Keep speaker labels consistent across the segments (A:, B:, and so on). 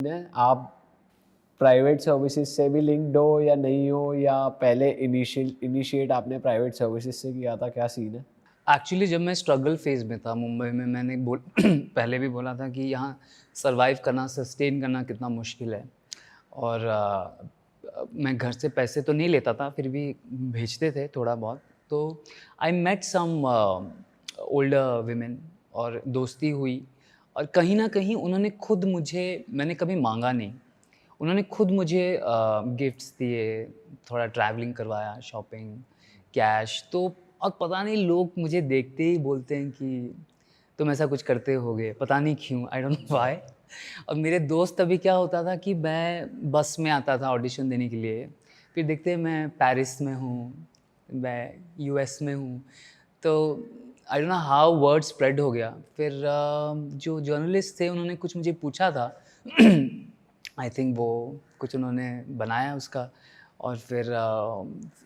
A: है? आप private services से भी लिंक्ड हो या नहीं हो, या पहले इनिशिएट आपने प्राइवेट सर्विसेज से किया था? क्या सीन है?
B: एक्चुअली जब मैं स्ट्रगल फेज़ में था मुंबई में, मैंने पहले भी बोला था कि यहाँ सर्वाइव करना, सस्टेन करना कितना मुश्किल है। और मैं घर से पैसे तो नहीं लेता था, फिर भी भेजते थे थोड़ा बहुत। तो I met some older women और दोस्ती हुई, और कहीं न कहीं उन्होंने खुद मुझे, मैंने कभी माँगा नहीं, उन्होंने खुद मुझे गिफ्ट्स दिए, थोड़ा ट्रैवलिंग करवाया, शॉपिंग, कैश। तो और पता नहीं लोग मुझे देखते ही बोलते हैं कि तुम ऐसा कुछ करते होगे, पता नहीं क्यों, आई डोंट नो व्हाई। और मेरे दोस्त अभी क्या होता था कि मैं बस में आता था ऑडिशन देने के लिए, फिर देखते हैं मैं पेरिस में हूँ, मैं यूएस में हूँ। तो I don't know how word spread हो गया। फिर जो जर्नलिस्ट थे उन्होंने कुछ मुझे पूछा था आई थिंक वो कुछ उन्होंने बनाया उसका, और फिर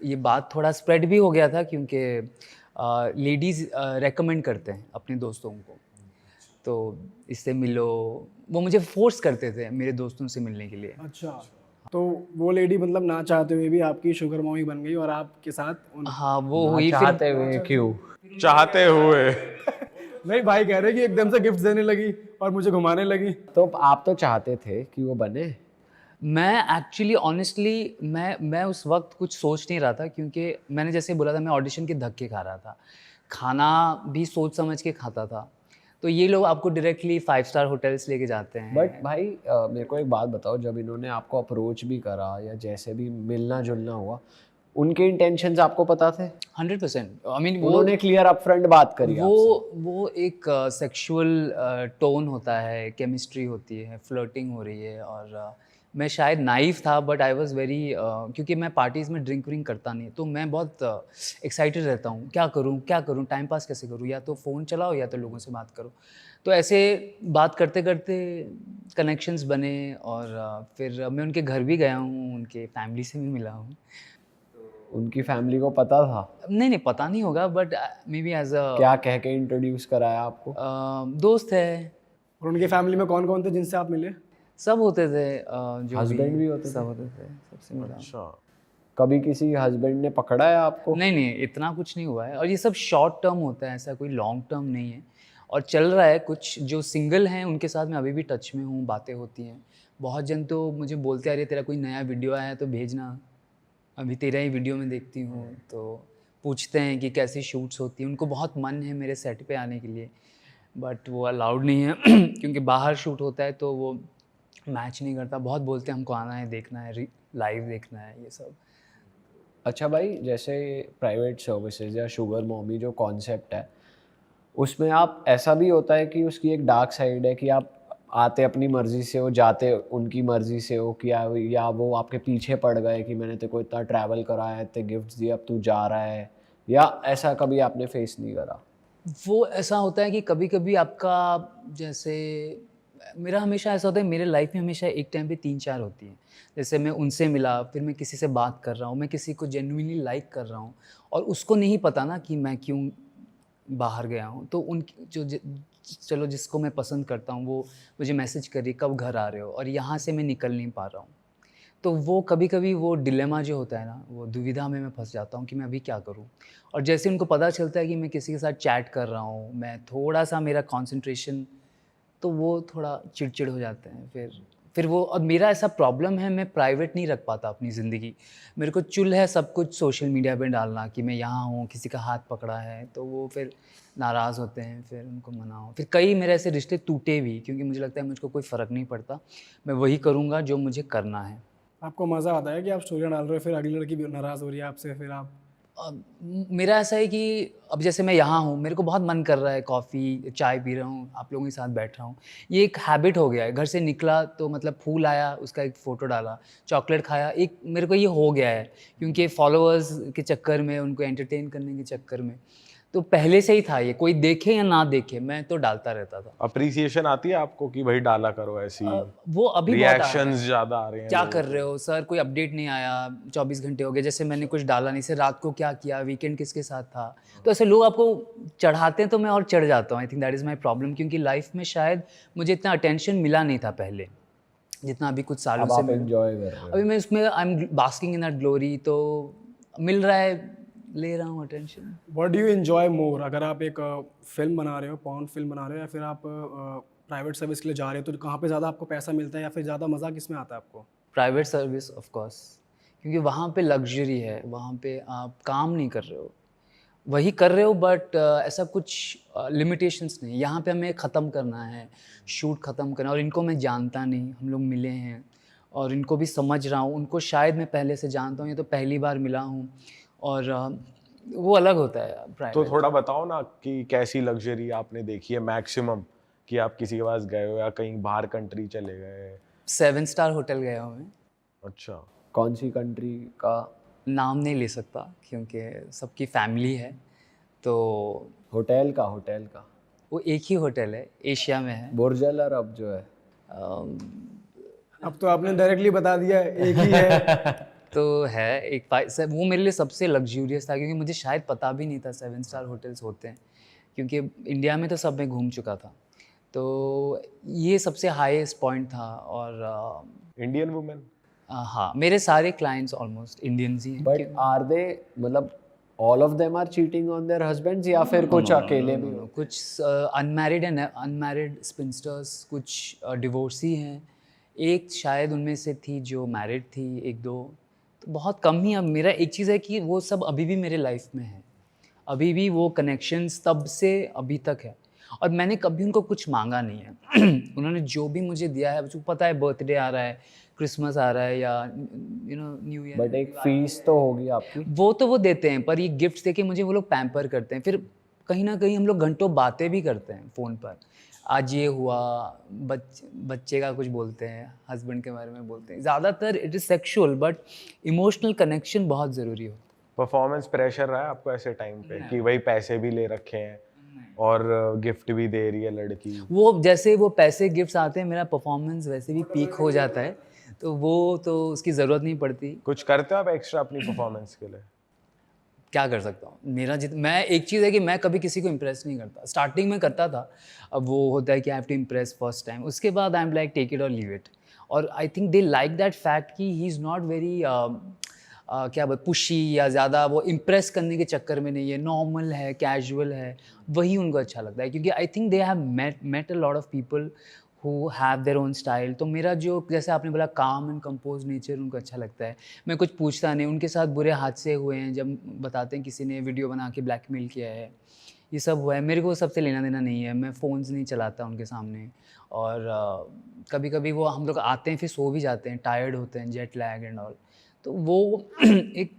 B: ये बात थोड़ा स्प्रेड भी हो गया था क्योंकि लेडीज़ रेकमेंड करते हैं अपने दोस्तों को, तो इससे मिलो, वो मुझे फ़ोर्स करते थे मेरे दोस्तों से मिलने के लिए।
C: अच्छा, तो वो लेडी मतलब ना चाहते हुए भी आपकी शुगर मॉमी बन गई और आपके साथ उन
B: हाँ, वो
A: ना
B: हुई फिर।
A: चाहते हुए क्यों?
D: चाहते हुए।
C: नहीं, भाई कह रहे हैं कि एकदम से गिफ्ट देने लगी और मुझे घुमाने लगी।
A: तो आप तो चाहते थे कि वो बने?
B: मैं एक्चुअली ऑनेस्टली मैं उस वक़्त कुछ सोच नहीं रहा था, क्योंकि मैंने जैसे बोला था मैं ऑडिशन के धक्के खा रहा था। खाना भी सोच समझ के खाता था। तो ये लोग आपको डायरेक्टली 5 स्टार होटल्स लेके जाते हैं।
A: बट भाई मेरे को एक बात बताओ, जब इन्होंने आपको अप्रोच भी करा या जैसे भी मिलना जुलना हुआ, उनके इंटेंशंस आपको पता थे?
B: 100% आई मीन
A: उन्होंने क्लियर अपफ्रंट बात करी आपसे?
B: वो एक सेक्सुअल टोन होता है, केमिस्ट्री होती है, फ्लर्टिंग हो रही है, और मैं शायद नाइव था, बट आई वाज़ वेरी क्योंकि मैं पार्टीज़ में ड्रिंक व्रिंक करता नहीं, तो मैं बहुत एक्साइटेड रहता हूँ, क्या करूँ, टाइम पास कैसे करूँ, या तो फ़ोन चलाओ या तो लोगों से बात करो। तो ऐसे बात करते-करते कनेक्शंस बने, और फिर मैं उनके घर भी गया हूँ, उनके फैमिली से भी मिला हूँ।
A: उनकी फैमिली को पता था?
B: नहीं, पता नहीं होगा, बट मे बी एज़
A: क्या कह के इंट्रोड्यूस कराया आपको?
B: दोस्त है।
C: और उनकी फैमिली में कौन कौन थे जिनसे आप मिले?
B: सब होते थे, जो
A: हस्बैंड भी होते
B: सब
A: थे?
B: होते थे, सबसे मिला।
D: अच्छा।
A: कभी किसी हस्बैंड ने पकड़ा है आपको?
B: नहीं, इतना कुछ नहीं हुआ है, और ये सब शॉर्ट टर्म होता है, ऐसा कोई लॉन्ग टर्म नहीं है। और चल रहा है कुछ, जो सिंगल हैं उनके साथ मैं अभी भी टच में हूँ, बातें होती हैं। बहुत जन तो मुझे बोलते हैं, अरे तेरा कोई नया वीडियो आया है तो भेजना, अभी तेरा ही वीडियो में देखती हूँ। तो पूछते हैं कि कैसी शूट्स होती हैं, उनको बहुत मन है मेरे सेट पे आने के लिए, बट वो अलाउड नहीं है क्योंकि बाहर शूट होता है तो वो मैच नहीं करता। बहुत बोलते हैं हमको आना है, देखना है, लाइव देखना है, ये सब।
A: अच्छा भाई, जैसे प्राइवेट सर्विसेज या शुगर मॉमी जो कॉन्सेप्ट है, उसमें आप ऐसा भी होता है कि उसकी एक डार्क साइड है कि आप आते अपनी मर्ज़ी से हो, जाते उनकी मर्ज़ी से हो, कि या वो आपके पीछे पड़ गए कि मैंने तेरे को इतना ट्रैवल कराया, इतने गिफ्ट्स दिए, अब तू जा रहा है, या ऐसा कभी आपने फेस नहीं करा?
B: वो ऐसा होता है कि कभी-कभी आपका, जैसे मेरा हमेशा ऐसा होता है, मेरे लाइफ में हमेशा एक टाइम पे 3-4 होती हैं। जैसे मैं उनसे मिला, फिर मैं किसी से बात कर रहा हूँ, मैं किसी को जेन्युइनली लाइक कर रहा हूँ, और उसको नहीं पता ना कि मैं क्यों बाहर गया हूँ। तो उनकी चलो जिसको मैं पसंद करता हूँ वो मुझे मैसेज कर रही है, कब घर आ रहे हो? और यहाँ से मैं निकल नहीं पा रहा हूँ। तो वो कभी-कभी वो डिलेमा जो होता है ना, वो दुविधा में मैं फँस जाता हूँ कि मैं अभी क्या करूँ? और जैसे उनको पता चलता है कि मैं किसी के साथ चैट कर रहा हूँ, मैं थोड़ा-सा मेरा कंसंट्रेशन, तो वो थोड़ा चिड़चिड़ हो जाते हैं। फिर वो, और मेरा ऐसा प्रॉब्लम है, मैं प्राइवेट नहीं रख पाता अपनी ज़िंदगी। मेरे को चुल है सब कुछ सोशल मीडिया पे डालना कि मैं यहाँ हूँ, किसी का हाथ पकड़ा है, तो वो फिर नाराज़ होते हैं, फिर उनको मनाओ। फिर कई मेरे ऐसे रिश्ते टूटे भी, क्योंकि मुझे लगता है मुझको कोई फ़र्क नहीं पड़ता, मैं वही करूँगा जो मुझे करना है।
C: आपको मज़ा आता है कि आप स्टोरियाँ डाल रहे हो, फिर अगली लड़की भी नाराज़ हो रही है आपसे, फिर आप
B: मेरा ऐसा है कि अब जैसे मैं यहाँ हूँ, मेरे को बहुत मन कर रहा है, कॉफ़ी, चाय पी रहा हूँ, आप लोगों के साथ बैठ रहा हूँ। ये एक हैबिट हो गया है, घर से निकला तो मतलब फूल आया, उसका एक फ़ोटो डाला, चॉकलेट खाया, एक मेरे को ये हो गया है, क्योंकि फ़ॉलोअर्स के चक्कर में, उनको एंटरटेन करने के चक्कर में। तो पहले से ही था ये, कोई देखे या ना देखे, मैं तो डालता रहता था।
D: अप्रिसिएशन आती है आपको कि भाई डाला करो ऐसी?
B: वो अभी बहुत आ रहा है।
D: रिएक्शंस ज़्यादा आ रहे हैं
B: क्या
D: लोगों
B: कर
D: के?
B: रहे हो सर, कोई अपडेट नहीं आया, 24 घंटे हो गए, जैसे मैंने कुछ डाला नहीं, से रात को क्या किया, वीकेंड किसके साथ था। तो ऐसे लोग आपको चढ़ाते हैं तो मैं और चढ़ जाता हूँ। I think that is my problem, क्योंकि लाइफ में शायद मुझे इतना अटेंशन मिला नहीं था पहले। जितना अभी कुछ सालों
A: अब
B: से
A: आप एंजॉय कर रहे हो।
B: अभी मैं उसमें I am basking in that glory, तो मिल रहा है, ले रहा हूँ attention.
C: What do you enjoy मोर? अगर आप एक फिल्म बना रहे हो, पॉर्न फिल्म बना रहे हो, या फिर आप प्राइवेट सर्विस के लिए जा रहे हो, तो कहाँ पे ज़्यादा आपको पैसा मिलता है या फिर ज़्यादा मज़ा किस में आता है आपको?
B: प्राइवेट सर्विस ऑफ कोर्स, क्योंकि वहाँ पे लग्जरी है, वहाँ पे आप काम नहीं कर रहे हो, वही कर रहे हो बट ऐसा कुछ लिमिटेशंस नहीं। यहाँ पे हमें ख़त्म करना है, शूट ख़त्म करना है, और इनको मैं जानता नहीं, हम लोग मिले हैं और इनको भी समझ रहा हूँ, उनको शायद मैं पहले से जानता हूँ, ये तो पहली बार मिला हूँ, और वो अलग होता है
D: तो
B: प्राइवेट।
D: थोड़ा बताओ ना कि कैसी लग्जरी आपने देखी है मैक्सिमम, कि आप किसी के पास गए हो या कहीं बाहर कंट्री चले गए?
B: 7 स्टार होटल गया हूँ मैं,
D: अच्छा।
A: कौन सी कंट्री का?
B: नाम नहीं ले सकता क्योंकि सबकी फैमिली है, तो
A: होटल का
B: वो एक ही होटल है, एशिया में है।
A: बुर्ज अल अरब जो है।
C: अब तो आपने डायरेक्टली बता दिया एक ही है।
B: तो है एक वो मेरे लिए सबसे लग्जूरियस था, क्योंकि मुझे शायद पता भी नहीं था 7 स्टार होटल्स होते हैं, क्योंकि इंडिया में तो सब मैं घूम चुका था, तो ये सबसे हाईएस्ट पॉइंट था। और
D: इंडियन वुमेन?
B: हाँ, मेरे सारे क्लाइंट्स ऑलमोस्ट इंडियंस ही हैं।
A: बट आर दे, मतलब all of them are cheating on their husbands, या फिर कुछ अकेले भी हो?
B: कुछ अनमैरिड एंड अनमैरिड स्पिंस्टर्स, कुछ डिवोर्सी हैं, एक शायद उनमें से थी जो मैरिड थी, एक दो, तो बहुत कम ही। अब मेरा एक चीज़ है कि वो सब अभी भी मेरे लाइफ में है, अभी भी वो कनेक्शंस तब से अभी तक है, और मैंने कभी उनको कुछ मांगा नहीं है। उन्होंने जो भी मुझे दिया है, मुझे पता है बर्थडे आ रहा है, क्रिसमस आ रहा है, या न्यू ईयर,
A: बट एक फीस तो होगी आपकी।
B: वो देते हैं, पर ये गिफ्ट्स देके मुझे वो लोग पैम्पर करते हैं। फिर कहीं ना कहीं हम लोग घंटों बातें भी करते हैं फ़ोन पर, आज ये हुआ, बच्चे का कुछ बोलते हैं, हस्बैंड के बारे में बोलते हैं। ज़्यादातर it is sexual, but emotional connection बहुत ज़रूरी होता है।
D: परफॉर्मेंस प्रेशर रहा है आपको ऐसे टाइम पे कि भाई पैसे भी ले रखे हैं और गिफ्ट भी दे रही है लड़की?
B: वो जैसे वो पैसे गिफ्ट्स आते हैं, मेरा परफॉर्मेंस वैसे भी पीक हो जाता है, तो वो तो उसकी ज़रूरत नहीं पड़ती।
D: कुछ करते हो आप एक्स्ट्रा अपनी परफॉर्मेंस के लिए?
B: क्या कर सकता हूँ, मैं एक चीज़ है कि मैं कभी किसी को इम्प्रेस नहीं करता। स्टार्टिंग में करता था, अब वो होता है कि I have to impress first time, उसके बाद I am like take it और लीव इट। और I think they like that fact कि ही इज़ नॉट वेरी क्या बोल पुशी, या ज़्यादा वो इम्प्रेस करने के चक्कर में नहीं है, नॉर्मल है, कैजुअल है, वही उनको अच्छा लगता है। क्योंकि I think they have met a lot of people who have their own style. तो मेरा जो, जैसे आपने बोला, काम एंड कंपोज नेचर उनको अच्छा लगता है। मैं कुछ पूछता नहीं, उनके साथ बुरे हादसे हुए हैं जब बताते हैं किसी ने वीडियो बना के ब्लैकमेल किया है, ये सब हुआ है, मेरे को सबसे लेना देना नहीं है। मैं फ़ोन्स नहीं चलाता उनके सामने, और कभी कभी वो हम लोग आते हैं फिर सो भी जाते हैं, टायर्ड होते हैं, जेट लैग एंड ऑल, तो वो एक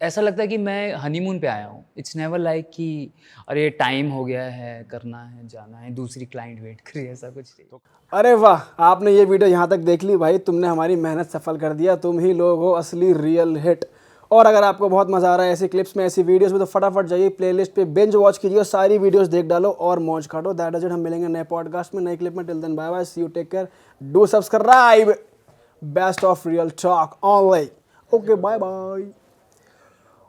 B: ऐसा लगता है कि मैं हनीमून पे आया हूँ। इट्स नेवर लाइक कि अरे टाइम हो गया है, करना है, जाना है, दूसरी क्लाइंट वेट कर रही है, ऐसा कुछ नहीं।
C: अरे वाह, आपने ये वीडियो यहाँ तक देख ली भाई, तुमने हमारी मेहनत सफल कर दिया। तुम ही लोग हो असली रियल हिट। और अगर आपको बहुत मज़ा आ रहा है ऐसी क्लिप्स में, ऐसी वीडियोस में, तो फटाफट जाइए प्लेलिस्ट पे, बिंज वॉच कीजिए, सारी वीडियोस देख डालो और मौज काटो। That is it. हम मिलेंगे नए पॉडकास्ट में, नई क्लिप में। Till then bye bye, see you, take care, do subscribe. Best of real talk only. Okay, bye bye.